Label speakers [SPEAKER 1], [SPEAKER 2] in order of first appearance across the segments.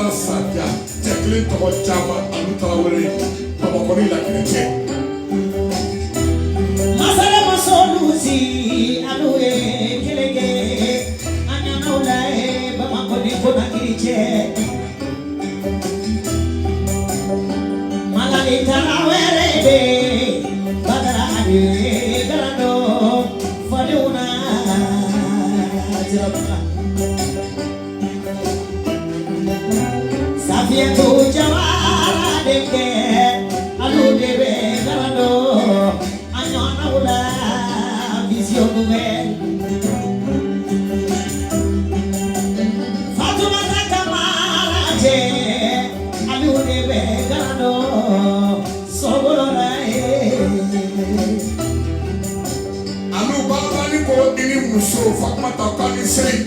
[SPEAKER 1] Badara Sadia, Jacqueline Tokochama, Alutawari, Pamaponi la Kineche.
[SPEAKER 2] Masala Masolusi, Alue, Kilege, Anyanaulae, Pamaponi Kineche. Malalita Werede, Badara Garando, Faduna, Safia tu Jawara deke, alu debe garando, anyona ula vision nouvelle. Fatuma Takamara je, alu debe garando, sobolola
[SPEAKER 1] Alu baba ni ko ini muso Fatuma Takani sei.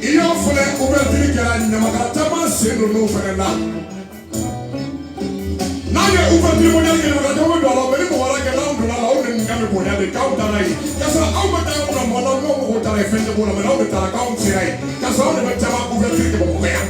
[SPEAKER 1] Iyo fule ouverture kɛra ɲamakala caman sen don n'o fɛnɛ na. N'a ye ouverture mondiale kɛ ɲamakala caman bɛ don a la mais ni mɔgɔ wɛrɛ kɛ n'anw donna a la aw de nin kan bɛ bonya de k'aw taara yen. K'a sɔrɔ aw bɛ taa yɔrɔ la mɔgɔ la n'o mɔgɔw taara yen fɛn tɛ b'o la mais n'aw de taara k'aw sera yen. K'a sɔrɔ aw de bɛ caman ouverture kɛ Bamakɔ yan.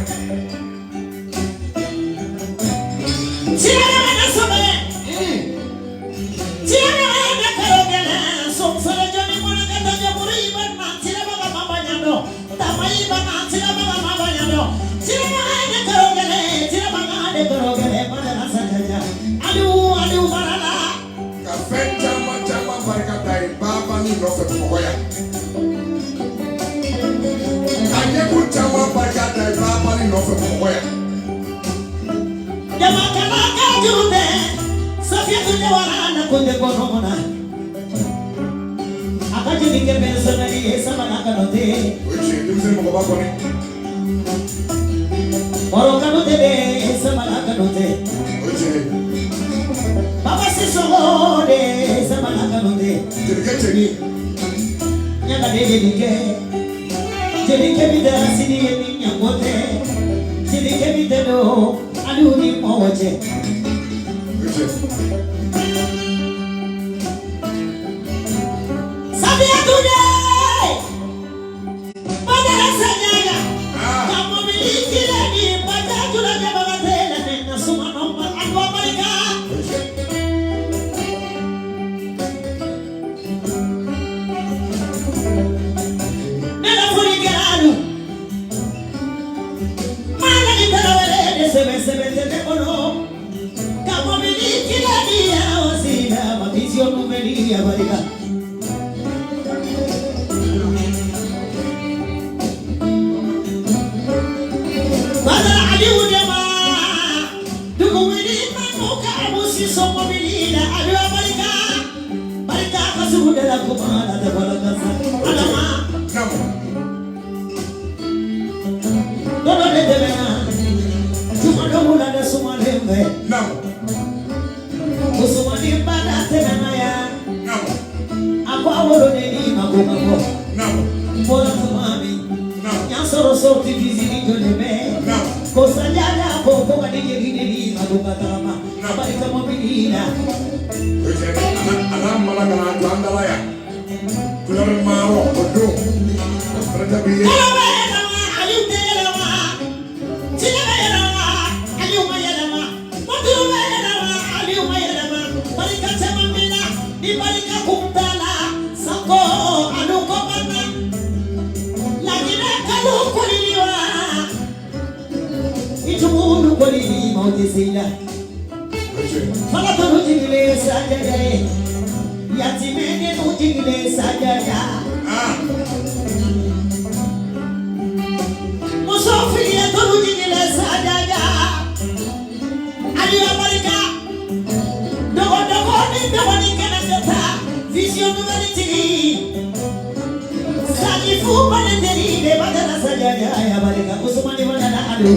[SPEAKER 2] Sajifu paleteri de badala sajaya ya balika kusumani badala adu.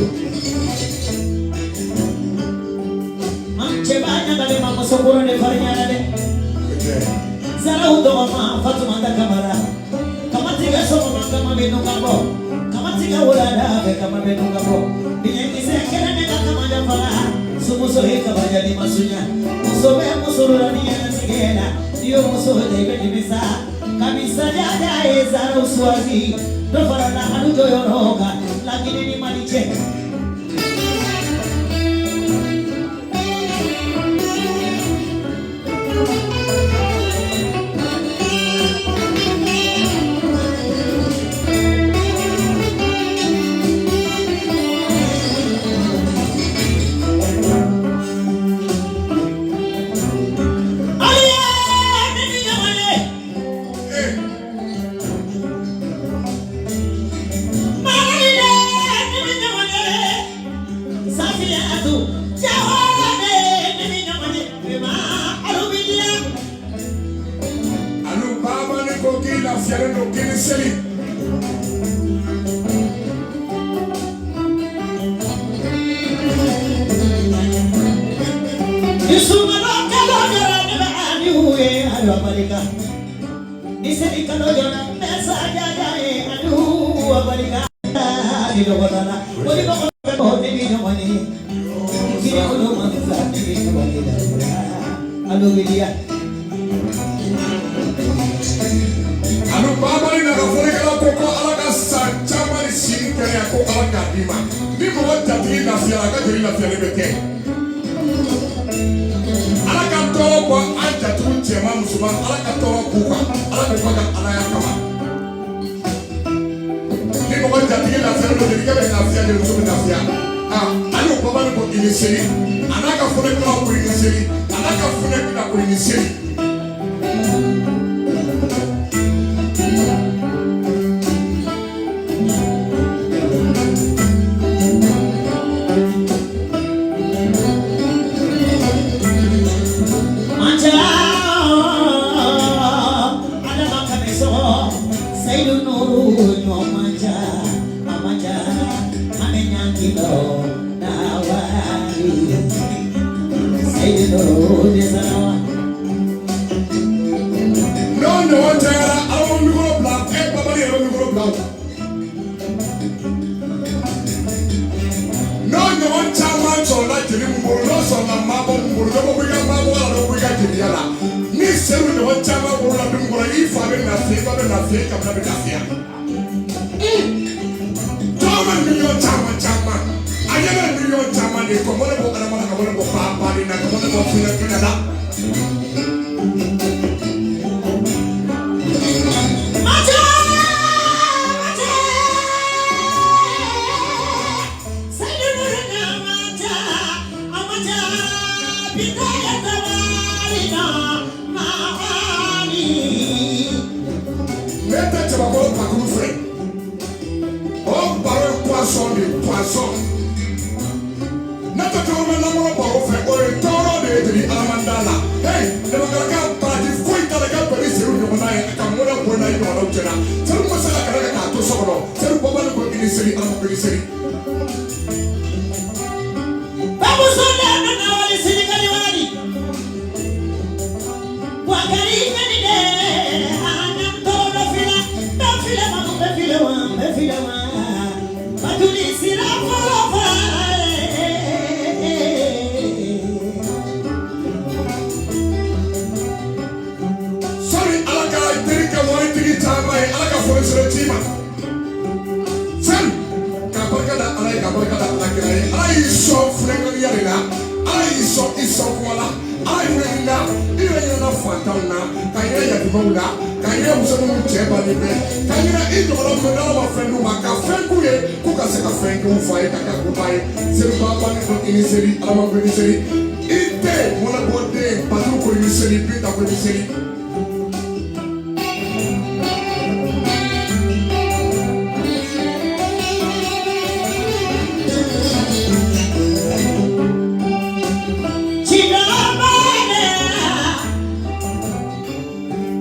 [SPEAKER 2] Manchebanya kale mama sokoro de farnya de. Zara udo mama Fatuma da kamara. Kamatiga sokoro kama benu kambo. Kamatiga ulada be kama benu kambo. Binyengi sekere ne kama jafala. Sumuso heka bajali masunya. Musobe musorani ya sigena. Dio muso de bedimisa. Kabisa jaja ezara uswazi dofara na halujo yoroga lakini ni maliche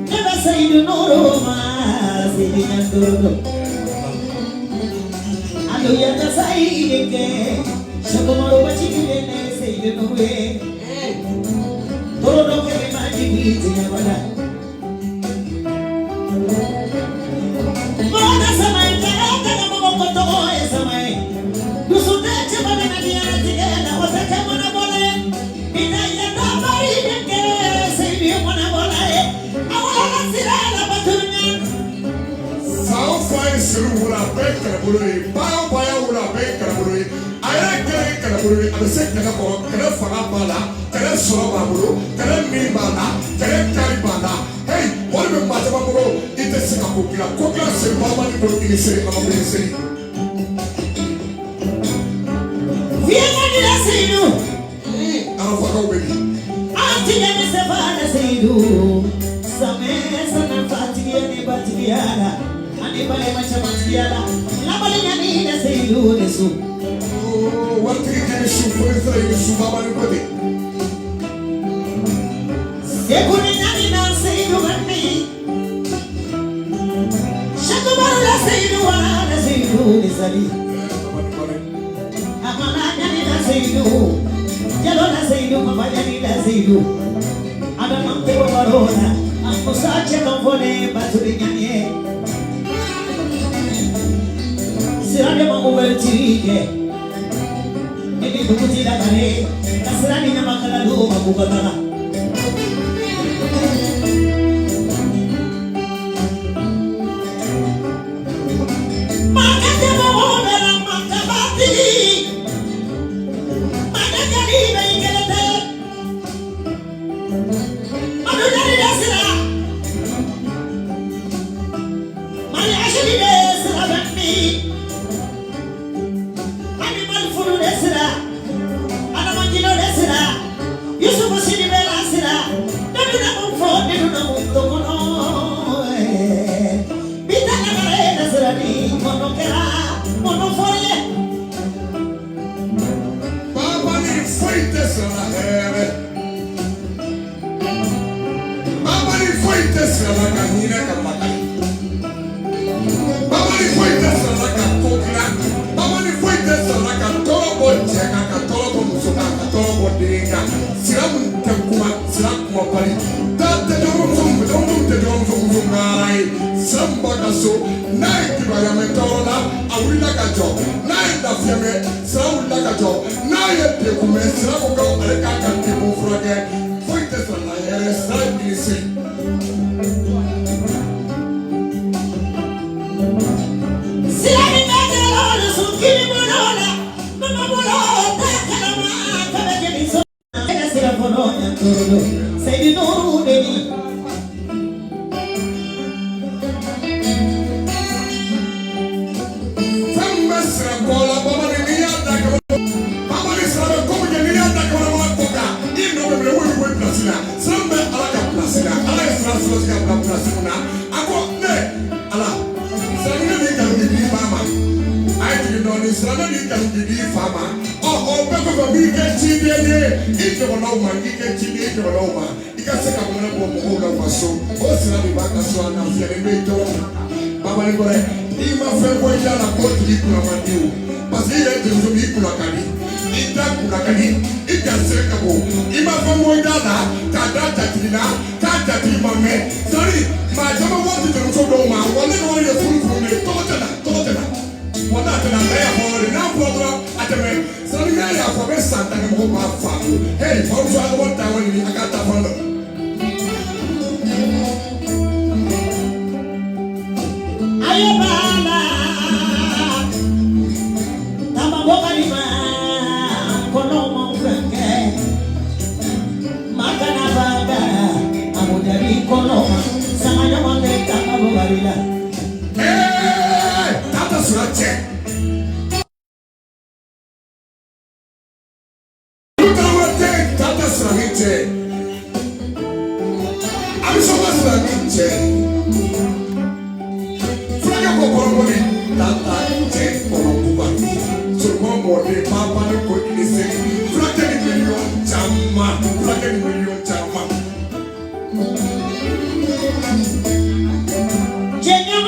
[SPEAKER 3] Never say you know,
[SPEAKER 2] sidi nyandoro. Alo ya kasai deke, shakumaro bachiki dene sidi nuwe. Toro doke maji biti nyabada. Mana samai kaya kaya mokoto oe samai. Dusute chebana nadia tigena wasake mana bole. Ina ya dabari deke sidi mana bole. Awala sirala batunya.
[SPEAKER 1] Sao fai sirura bekra buloi, paya ura bekra buloi. Ayra kara buloi, abisek naga po, kara faga bala, kara sura babulu, kara mi bala, kara kari bala. Hey, what be matama bulu? Ite sika kokla se baba ni bulu ini se amabulu se.
[SPEAKER 2] Viena ni la seidu.
[SPEAKER 1] Arafaga ubedi.
[SPEAKER 2] Antinya ni sevana seidu. Same sana fatigia ni batigiana. Ani bale macha batigiana. La bale ni na seidu nesu.
[SPEAKER 1] Oh, what did you shoot for the Subaba ni budi?
[SPEAKER 2] Sekuni ni na seidu gani. Shakubaru la seidu wala na seidu nisali. Amana ni na seidu. Jalo na seidu mafanya ni na seidu. Ada mampu barona. Aku saja kamfone baturi nyanye. Sirane mampu bercirike. Ini buku tidak kare. Kasrani nama kalalu mampu kata. Maka jemaah dalam maka bati. Maka jadi baik kelete. Aduh jadi dasar. Mari asyik dasar bani. Animal furu dasar. Ada manjino dasar. Yusuf sini bela dasar. Dadu nak mufrod, dadu nak mutokono. Bita nakare dasar ni monokera, monofolie.
[SPEAKER 1] Baba ni foi desra here. Baba ni foi desra kanina kamakali. Baba ni foi desra kakokla. Baba ni foi desra katorobo cheka katorobo musuka katorobo dinga. Siramu tekuma sirakuma pali. Tate jomu ngarai. Samba kaso nai kibaya metorola awila kajo nai dafiame srawila kajo nai epekume srakuka aleka kantibu frage foi desra na here srai bilisi.
[SPEAKER 2] Sirani megalo sukini monola. Mama molo takala ma kabejeni so. Ena sira fononya toro. Saidi no deni.
[SPEAKER 1] Samba sra kola baba ni niya dakama. Baba ni sra ko je niya dakama ma koka. Ino bebe we plasina. Samba alaka plasina. Ala sra ka plasina. Ako ne ala. Sra ni ka ni mama. Ai ti no ni sra ni ka ni fama. Oh bebe ko bi ke chi de ni. Ito ko na uma ke chi de ito ko na uma. Ikase ka mwana ko mo la maso. O sra ni ba ka so na fi ni beto. Baba ni gore. Ima fe ko ya la ko ti kuna mandiu. Parce il est toujours mis pour la cali. Il t'a pour la cali. Il t'a serré comme vous. Il m'a fait mon gars là. T'as tatina. T'as tatina mais. Sorry. Ma jamais voir tu te retrouves dans ma. On est dans les fous pour les. Totena. On a tena meilleur pour les non pour à te mettre. Sorry mais il y a pas de santa que mon ma femme. Hey, on joue à droite à une. À quatre fois.
[SPEAKER 2] Ayo bala. Tama boka ni ma. Kono mongke. Makana baga. Amu dari kono. Sama nyamande tama boka rila.
[SPEAKER 1] Hey, tata surache. Tata surache. Abisoma surache. Fraga kokoromoni. Tata che korokuba. Surko morde papa ni ko inise. Fraga ni million chama.
[SPEAKER 2] Jenya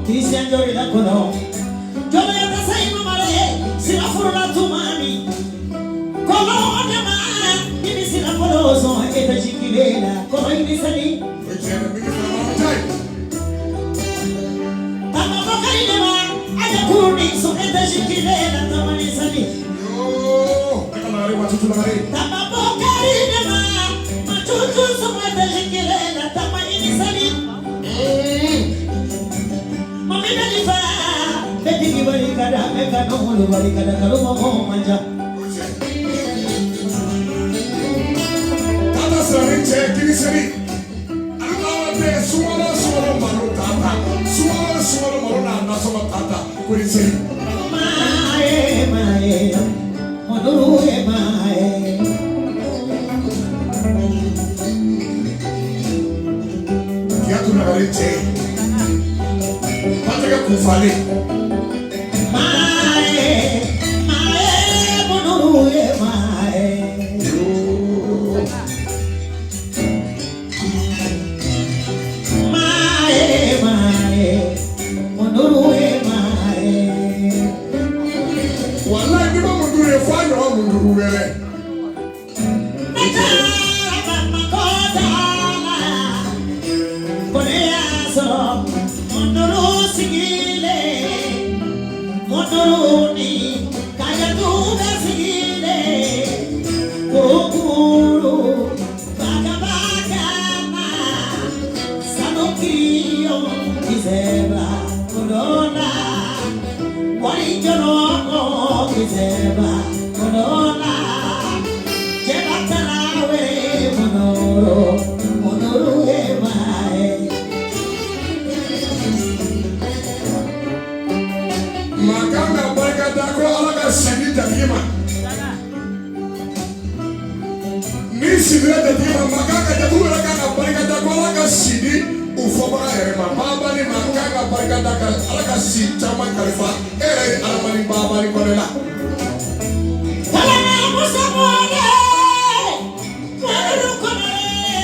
[SPEAKER 2] Cristian Jordan Kono shikilela tamani sani.
[SPEAKER 1] Yo, akalari matutu lari.
[SPEAKER 2] Tamabokari nema matutu sumwete shikilela tamani sani. Mami nalifa betiki barikada meka nongulu barikada kaluma mo manja.
[SPEAKER 1] Tata sari che kini sari. Alama pe suara malu tata. Suara malu na nasoma tata kuni sari.
[SPEAKER 2] Mae moduru mae.
[SPEAKER 1] Kiatu na gari che. Pataka kufali.
[SPEAKER 2] Mae moduru mae. Mae moduru mae.
[SPEAKER 1] Wallahi ni ba mundure fanya wa munduru wele. Makanga barika dako alaga sini takima. Ni sini takima makanga jatuwe alaga barika dako alaga sini ufobara erema. Baba ni makanga barika dako alaga sini chama kalifa. Alamani baba ni kolela.
[SPEAKER 2] Kalama musamone. Walu konale.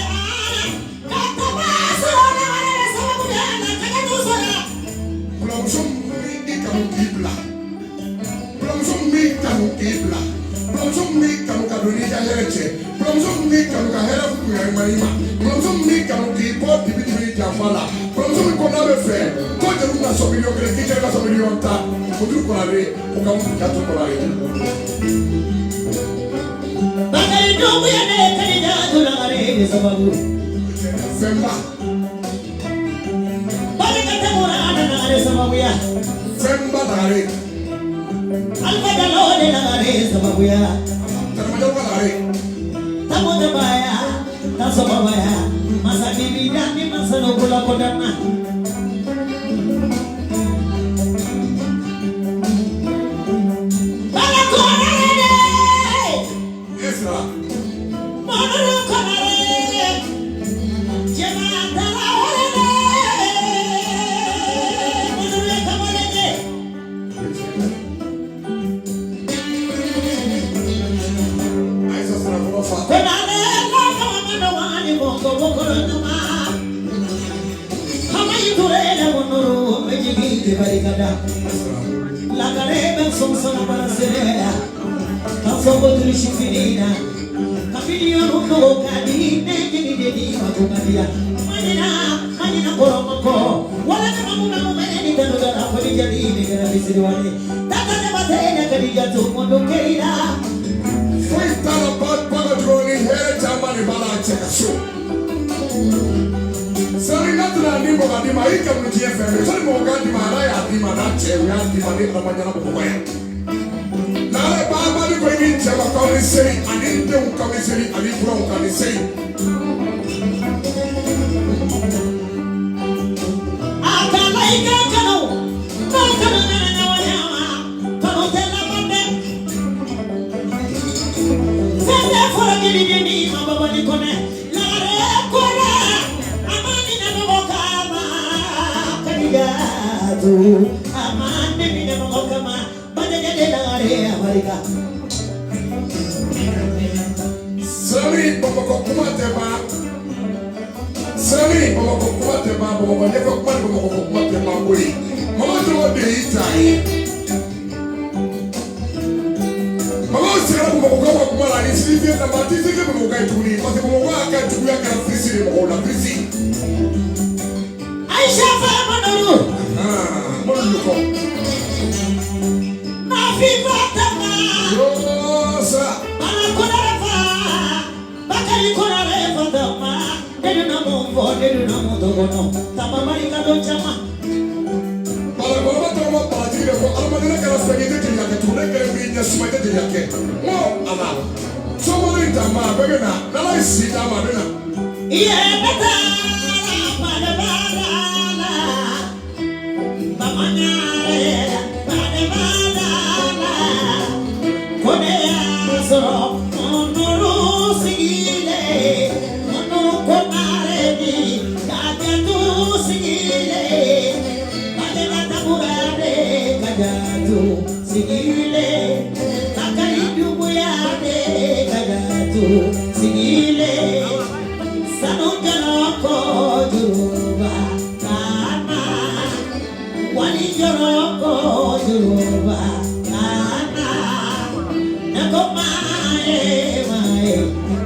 [SPEAKER 2] Katabasa na wale sababu yana kanyusona.
[SPEAKER 1] Blomsum ikamu kibla. Blomsum ikamu kibla. Blomsum ikamu kadunija hereche. Blomsum ikamu kahera kuya imarima. Blomsum ikamu kipo dibidi jafala. Blomsum ikonabe fe. Koje ruka sobilio kile kike ka sobilio ta. Kudu kolare ukamu katu kolare.
[SPEAKER 2] Bakari ndugu ya nekani jatu na ngare sababu.
[SPEAKER 1] Femba.
[SPEAKER 2] Bali katamura ana ngare sababu ya.
[SPEAKER 1] Femba dare.
[SPEAKER 2] Alfa dalone na ngare sababu ya.
[SPEAKER 1] Termajo kolare.
[SPEAKER 2] Tamu baya, tasoma baya. Masa bibi dani masa nukula kodana. Bala konare.
[SPEAKER 1] Esra.
[SPEAKER 2] Monuru konare. Jema dara orene. Monuru kamorene.
[SPEAKER 1] Aisa sara kofa.
[SPEAKER 2] Konane la kama wani mongo bokorona. Hama iturele monuru mejigi barikada. La careba somsona barasera. Tasobo tulishifinina. Kafidio nuko kadine jini makukadia. Manina koromoko. Wala kama muna mumeni tanudara kodi jadini kana bisiriwani. Tata nebatena kadija tumondo keira.
[SPEAKER 1] Foi tala bad baga droni here jamani bala cheka show. Sari natuna ni mo gadi ma ika mu TFM. Sari mo gadi ma ra ya di ma na che ya di ma ni na manya na ko ya. Na le baba ni ko ni che ba ko ni sei ani de un ka ni sei ani bro un ka ni sei.
[SPEAKER 2] Akala ika kanu. Kanu na wanyama. Kanu tena mande. Sende fora gidi mababa ni kone. Lare kone. Amani na mabokama. Kadigatu. Amani na mabokama. Badege lare Amerika.
[SPEAKER 1] Sari baba ko kuma te ba. Sari baba ko kuma te ba baba ne ko kuma baba ko kuma te ba boy. Mama to de itai. Mama sira baba ko kuma la ni sisi na ba ti sisi baba ko tuni. Parce que baba ka tuni ya ka frisi ni ko la frisi.
[SPEAKER 2] Aisha fa manuru.
[SPEAKER 1] Monu ko.
[SPEAKER 2] gono tamamari kado chama
[SPEAKER 1] Bala bala tama party ko almadina kala sagete ti yake tule ke mi nya sumate ti yake mo ama so mo ni tama bebe na la isi tama bena
[SPEAKER 2] iye beta bada bada la mamanya bada bada la kone so nuru sigile nuru konare ni kaya tu sigile Kajatu sigile makaribu yade kajatu sigile sanunjanoko juruba kana wali joroko juruba kana nakomae mae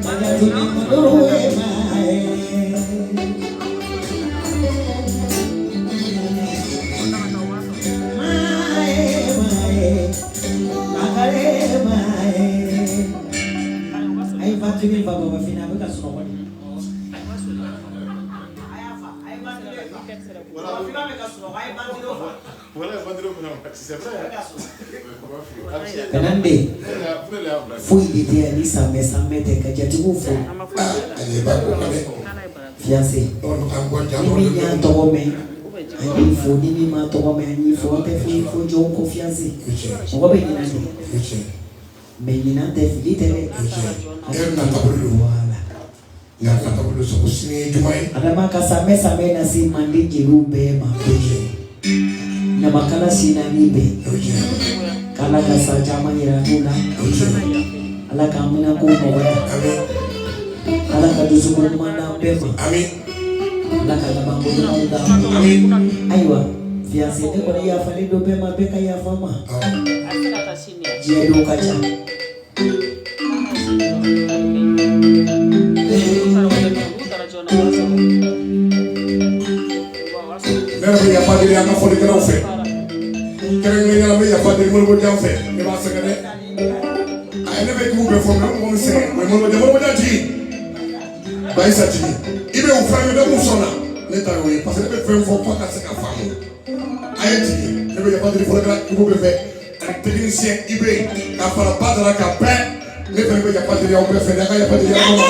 [SPEAKER 2] kajatu nimuruwe mae Ini bawa Vina bukan semua ni. Kenapa? Fui dia ni sampai teka jadi bufu. Fiancé. Ini yang tahu me. Ini fu ni mah tahu me ni fu apa fu jom confiance. Apa begini nanti? Menina defilitele
[SPEAKER 1] na tabulu wala ya tabulu so kusini jumai
[SPEAKER 2] ada makasame same na si mandi jirube mapeje na makala sina nibe kala kasa jama iranula ala kamina ko moya ala kadusu ko mana pema
[SPEAKER 1] amin
[SPEAKER 2] ala kala bangu na uda
[SPEAKER 1] amin
[SPEAKER 2] aiwa fiancé ne ko ya fali do pema beka ya fama jedo kacha
[SPEAKER 1] Nera ya padre ya fodi kana ofe kere ni ya ya padre mo bo jam fe e ba se kene ay ne be ku be fo mo se mo bo ji ba isa ji ibe u fa yo de mo sona ne ta we parce que be fe fo pa ka se ka fa mo ay ji ne be ya padre fo kana ku be fe technicien ibe ka fara padre ka pe ne be ya padre ya o be fe ne ka ya padre ya mo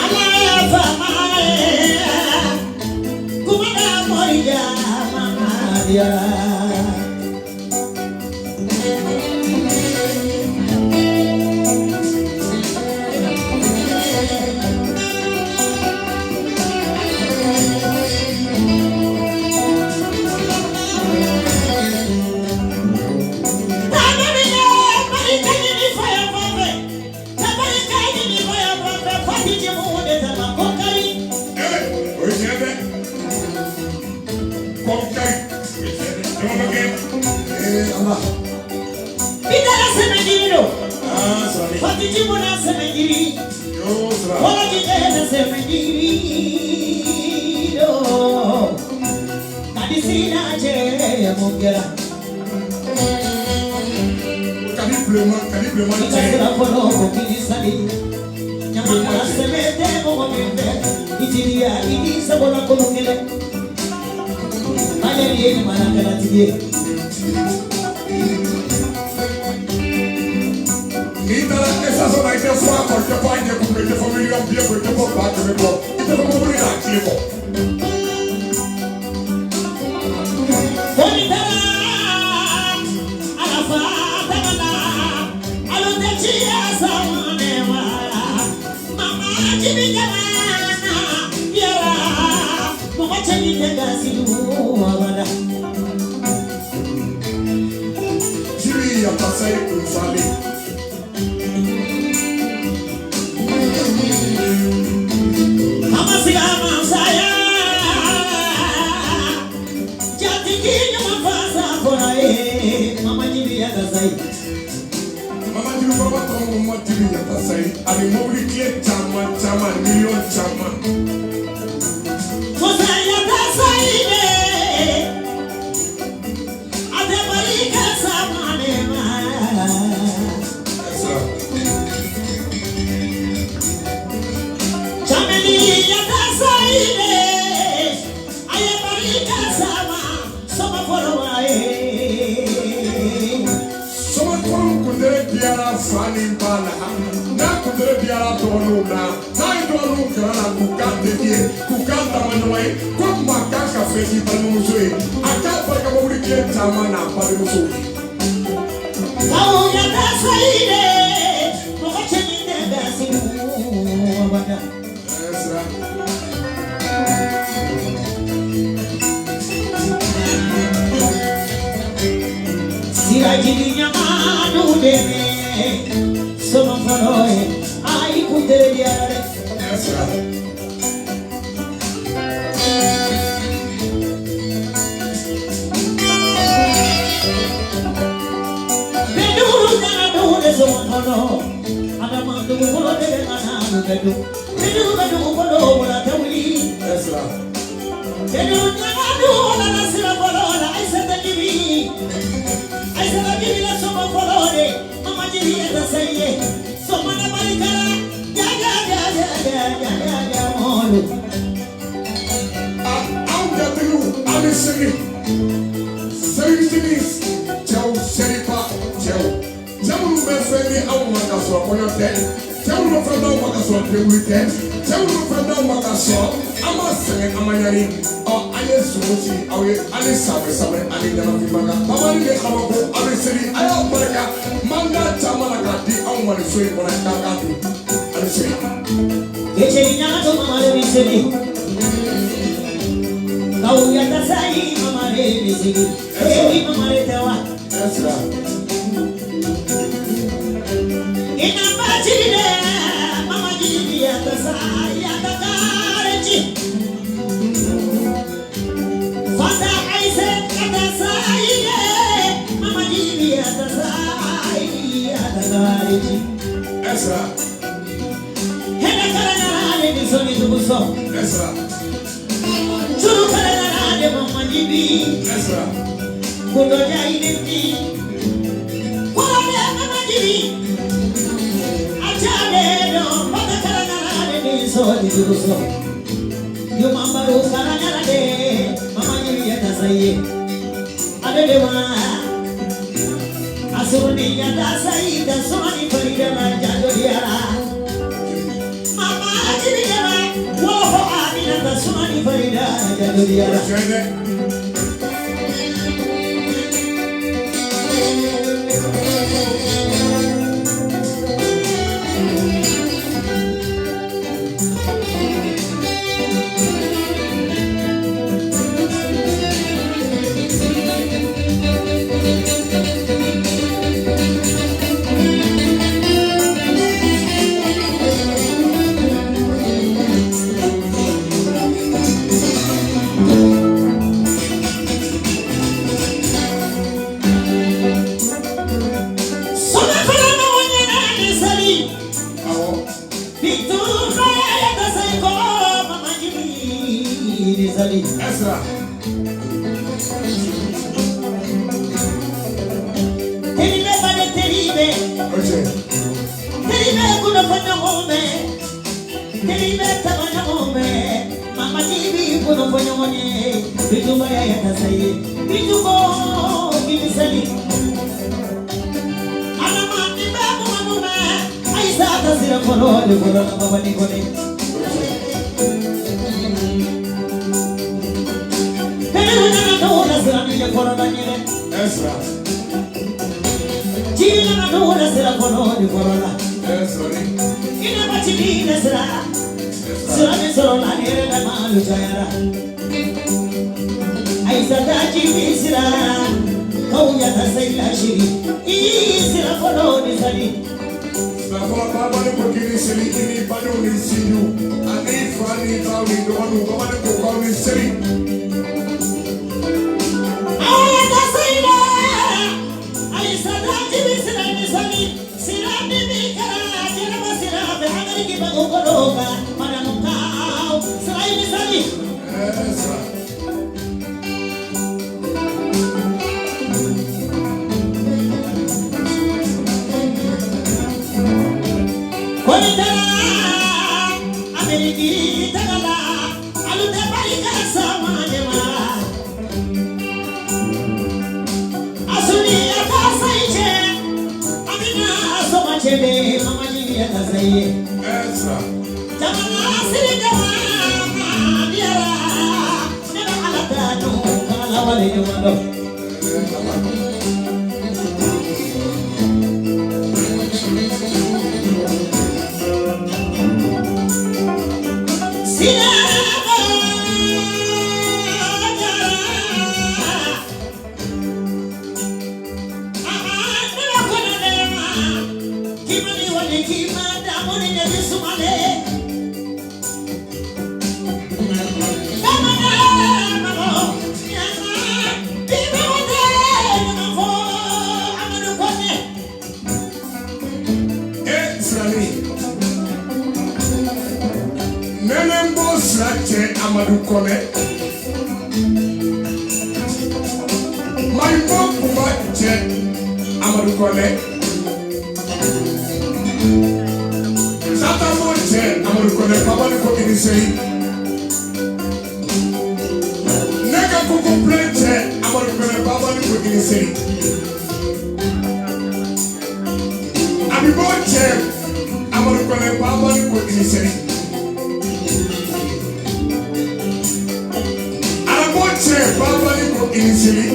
[SPEAKER 2] Alaya, Fatijibona semejiri. Wala kijana semejiri. Kadisina je mongera.
[SPEAKER 1] Caliblement.
[SPEAKER 2] Ikasira kono kilisali. Nyamaka semete mongombe. Itidia idisa bona kono kele. Ayeriye manakala tiye.
[SPEAKER 1] Essa zona aí tem sua porta, pai, que comete família, dia, porque eu vou bater, meu irmão. Então vamos abrir aqui, irmão. Jiri, eu passei com o Fali. Mama Jiri baba tɔn mama Jiri yata sayi ani mobili kile caman miliyɔn caman.
[SPEAKER 2] Musa yata sayi de, a tɛ bali ka sama de ma. Cameli yata sayi de, a ye bali ka sama sama fɔlɔ ma ye.
[SPEAKER 1] Biara fani bala na kudere biara donu na donu kana ku kante die ku kanta manoi ku makaka feti balumuzoe aka barka mawuri ke tama na balumuzo
[SPEAKER 2] awu ya tasaide mo cheni ne basi wabada
[SPEAKER 1] esra
[SPEAKER 2] sirajini nyamanu dene Soma fanoe, ai kudere diare. Beduru kana dure soma fano, ada mandu bolo de kana bedu. Beduru bolo wala tawli. Beduru kana dure na sira bolo na aisata gibi. Aisata gibi la soma fano de. Mama jiri eta saye. Soma na balikara. Ja molu.
[SPEAKER 1] Au da tenu, ale segi. Segi tinis. Chau seripa, chau. Chau no me feli au makaso apoyo ten. Chau no fenda au makaso apoyo ten. Chau no fenda au makaso. Ama segi amanyari. Ale sumosi, ale sabe, ale jana fimaga. Mama ni le kamako, ale segi. Aya baraka. Manda chamana kati au marisoi kona kakati. Ale segi.
[SPEAKER 2] Kecheni nyato mama le miseli. Kau yata sai mama le miseli. Ewi mama le tewa. Ina bachile mama jini yata sai yata karechi. Fata aise kata sai mama jini yata sai yata karechi.
[SPEAKER 1] Ezra.
[SPEAKER 2] Soni tubuso.
[SPEAKER 1] Ezra.
[SPEAKER 2] Churu karana de mama jibi.
[SPEAKER 1] Ezra.
[SPEAKER 2] Kudo jai niti. Kudo de mama jibi. Achale do pada karana de soni tubuso. Yo mama ro karana de mama jibi ya tasaye. Ade de ma. Asuni ya tasaye da soni farida ma jado diara. Sumani farida jadu diara. ngome. Kelibeta wana ngome. Mama jibi kuno ponyo monye. Bitumba ya yatasaye. Bitumbo kimisali. Anamani bebu manume. Aisa tasira kono de kono na baba nikone. Kelibeta wana sira nije kono na nyere.
[SPEAKER 1] Ezra.
[SPEAKER 2] China na wana sira kono de kono na.
[SPEAKER 1] Ezra.
[SPEAKER 2] Ina bachini na sira. Sira ni soro na nere na malu chayara. Aisa taji sira. Kauya tasayla shiri. Sira kono ni sali.
[SPEAKER 1] Baba baba ni kukini sili ini bado ni siyu. Ani fani tau ni doanu baba ni kukau ni sili.
[SPEAKER 2] Kauya tasayla. Aisa taji sira ni sali. Sira ni mikara. Jena basira behagari ki bago koloka. Mana mukau. Sira ni sali.
[SPEAKER 1] Ezra.
[SPEAKER 2] Konitara, Ameriki tagala, alute barika sama nema. Asuni akasaiche, amina asoma chebe, mama jini akasaiye.
[SPEAKER 1] Ezra.
[SPEAKER 2] Jamana siri jamaa, biara, nena alatano, kala wale jumando. Nenembo srache Amadou Kone. Maimbo kubache Amadou Kone. Sata moche Amadou Kone. Papa ni kokini sei. Nega kuku pleche Amadou Kone. Papa ni kokini sei. Abiboche Amadou Kone. Papa ni kokini sei. Baba ni ko inisili.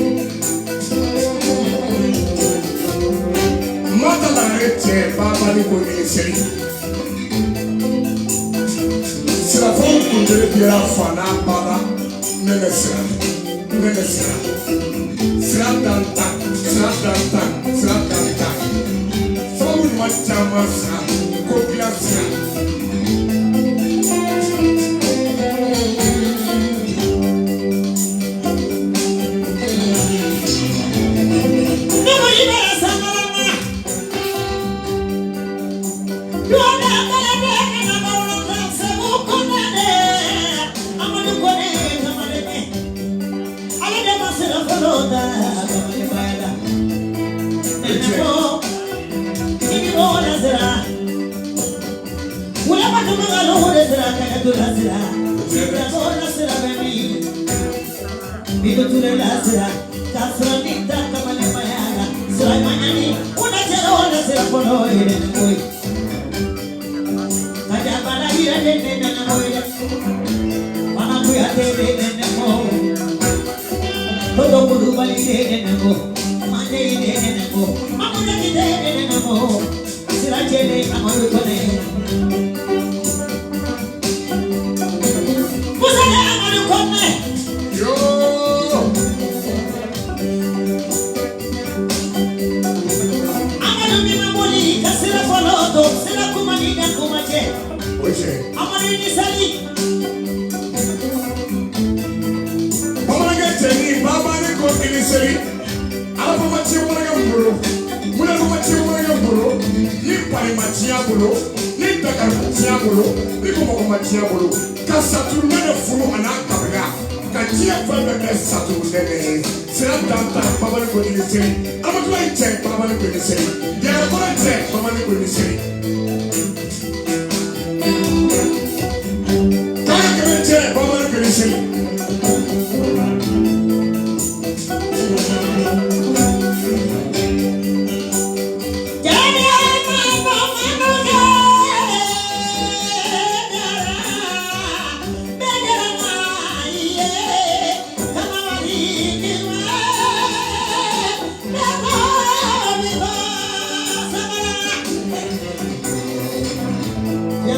[SPEAKER 2] Mata la reche baba ni ko inisili. Sira fon kundere biara fana baba nene sira. Nene sira. Sira danta, sira danta, sira danta. Fawu machama sira, kopia sira.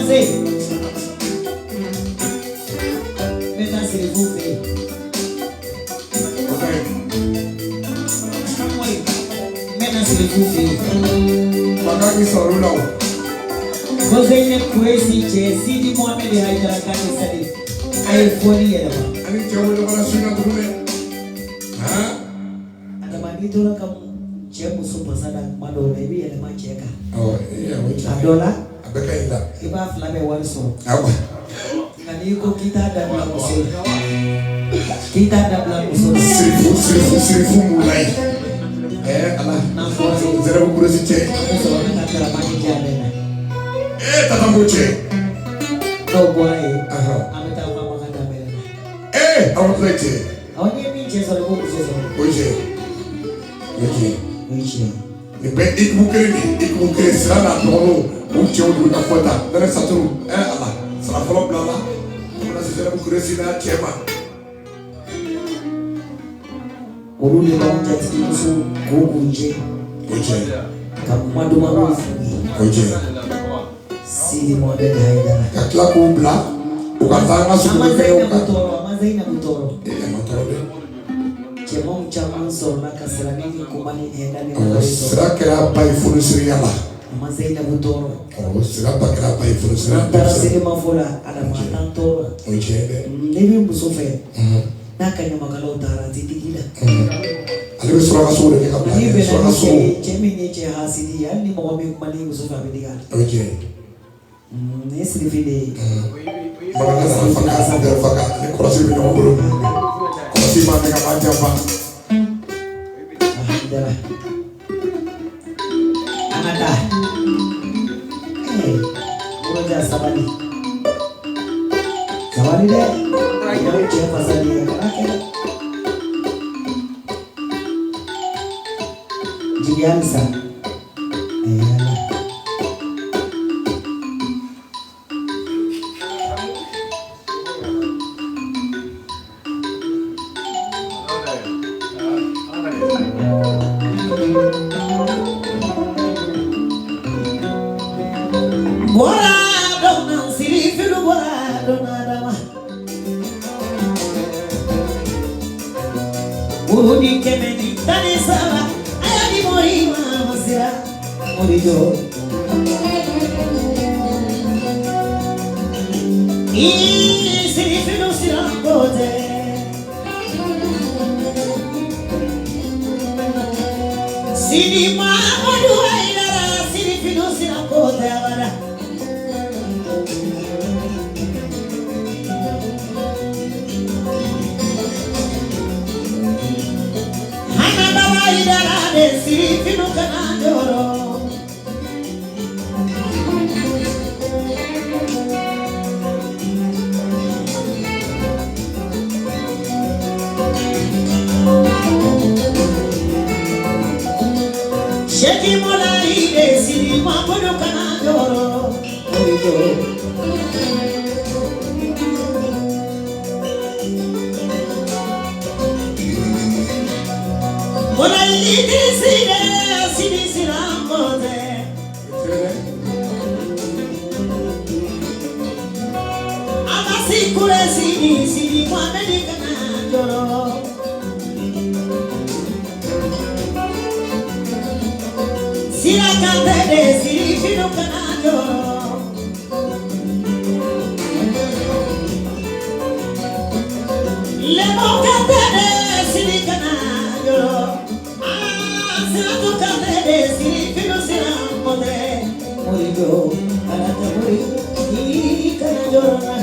[SPEAKER 2] say. Maintenant c'est vous fait. Maintenant c'est vous fait.
[SPEAKER 1] Magagi sọ̀rọ̀ náà.
[SPEAKER 2] Você ainda conhece Jesse de Mohamed Haidara Kanisani. Aí foi ele.
[SPEAKER 1] Ani jẹ́ wọlé wọlé sínú àdúgbò rẹ̀.
[SPEAKER 2] Adamani tó lọ kàn jẹ́ muso pasada malo na ibi ele ma cheka.
[SPEAKER 1] Oh, iya wọ́n.
[SPEAKER 2] Adola.
[SPEAKER 1] Abẹ́ka yìí la.
[SPEAKER 2] Iba flabe wali so.
[SPEAKER 1] Awa.
[SPEAKER 2] Kani yuko kita ada bla muso. Kita ada bla muso.
[SPEAKER 1] Sirifu mulai. Ala.
[SPEAKER 2] Na fosi.
[SPEAKER 1] Zera bu kuresi cɛ.
[SPEAKER 2] Muso na kala mani jale na.
[SPEAKER 1] Tata mo cɛ.
[SPEAKER 2] Do boy. Ameta kwa makata mbele.
[SPEAKER 1] Awo tila cɛ.
[SPEAKER 2] Aonye mi chezo le boku chezo.
[SPEAKER 1] O cɛ. O cɛ.
[SPEAKER 2] Oishi.
[SPEAKER 1] Nin bɛ ikimu kelen de ikimu kelen sira n'a dɔgɔninw o cɛw de bɛ ka fɔ ta nɛnɛ saturu ala sara fɔlɔ bila la o na se zera bu kuresi n'a cɛ ma.
[SPEAKER 2] Olu le b'anw jatigi muso k'o kunjɛ
[SPEAKER 1] O cɛ.
[SPEAKER 2] ka kuma dumanw f'u ye.
[SPEAKER 1] O cɛ.
[SPEAKER 2] Sidi Mohamed Haidara.
[SPEAKER 1] Ka tila k'o bila u ka taa an ka sugu kɛnɛw kan.
[SPEAKER 2] A ma Zainabu tɔɔrɔ.
[SPEAKER 1] A ma tɔɔrɔ dɛ.
[SPEAKER 2] Cɛmanw caman sɔrɔla ka silamɛ ni kuma ni hɛrɛ ni
[SPEAKER 1] Ɔ
[SPEAKER 2] mɔgɔ sɔrɔ.
[SPEAKER 1] sira kɛra ba ye funisiriya la.
[SPEAKER 2] A ma Zainabu tɔɔrɔ.
[SPEAKER 1] Sira ba kɛra ba ye funisiriya la.
[SPEAKER 2] N'an taara selimafo la Adama t'an tɔɔrɔ.
[SPEAKER 1] O cɛ dɛ.
[SPEAKER 2] Ne bɛ muso fɛ n'a ka ɲamakalaw taara a tɛ digi la.
[SPEAKER 1] Ale bɛ suraka sogo de kɛ ka bila
[SPEAKER 2] N'i
[SPEAKER 1] kɛ
[SPEAKER 2] bɛnna
[SPEAKER 1] suraka
[SPEAKER 2] ni
[SPEAKER 1] sogo.
[SPEAKER 2] cɛ min ye cɛ hasidi ye hali ni mɔgɔ min kuma ni muso fɛ a bɛ digi a la.
[SPEAKER 1] O cɛ.
[SPEAKER 2] Ne sirifi de ye.
[SPEAKER 1] Maka nana faga a bɛɛ faga ni kɔlɔsi bɛ ɲɔgɔn bolo. Kɔlɔsi ma nɛgɛ ma janfa.
[SPEAKER 2] Alhamdulillah. An ka taa. Yɔrɔja sabali. Sabali dɛ. Y'aw cɛ fasali ye kana kɛ. Jigiya ni sa. Ala. Bora dona siri filu bora dona dama. Udi kemeni tani sala ayani mori mama sira mori jo. Siri filu sira kote. Siri ma odu aidara siri filu sira kote abada. Siri finu kana joro. Sheki mola ide siri mabodo kana joro. Oyo. Mola ide siri siri siramode. Amasi kure siri siri Mohamed kana joro. Sira kante de siri finu kana joro. Lemo kante de siri kana joro. Sira tu kante de siri finu siramode. Morijo alata mori kana joro na.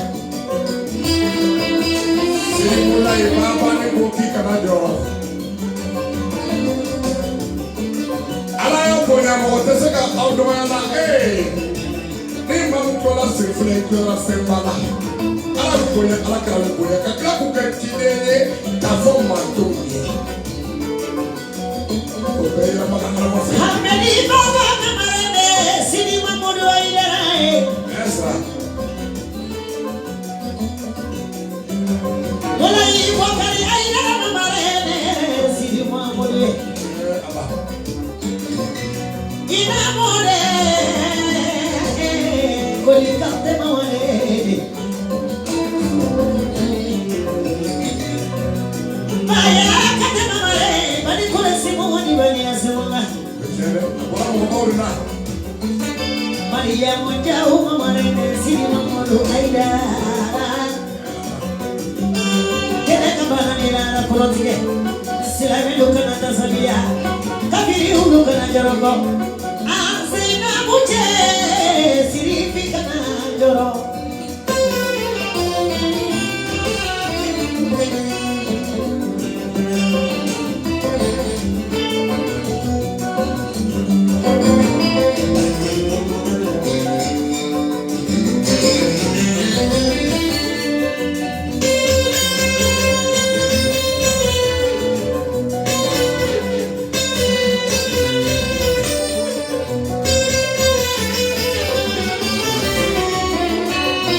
[SPEAKER 1] Siri mulai baba ni koki kana jɔrɔ. Ala y'aw bonya mɔgɔ tɛ se ka aw dɔgɔya la ni maa min jɔra siri fana ye jɔra fɛnba la. Ala bɛ bonya Ala kɛra bɛ bonya ka tila k'u kɛ ciden ye k'a fɔ mantonw ye. O bɛɛ yɛlɛma ka Ala ma fɛ.
[SPEAKER 2] Hamedi baba kamarade sidi mamudu aidara ye.
[SPEAKER 1] Ɛsira.
[SPEAKER 2] Mola yi wakari aidara mamarade sidi mamudu ye. Ina more ko Oli kante mawale. Baya kante mawale. Bani kule simu wani bani asimunga. Maria moja umamare sini mamolu aida. Kene kabana nila na kurotike. Sila medu kana tasabia. Kafiri ulu kana jaroko.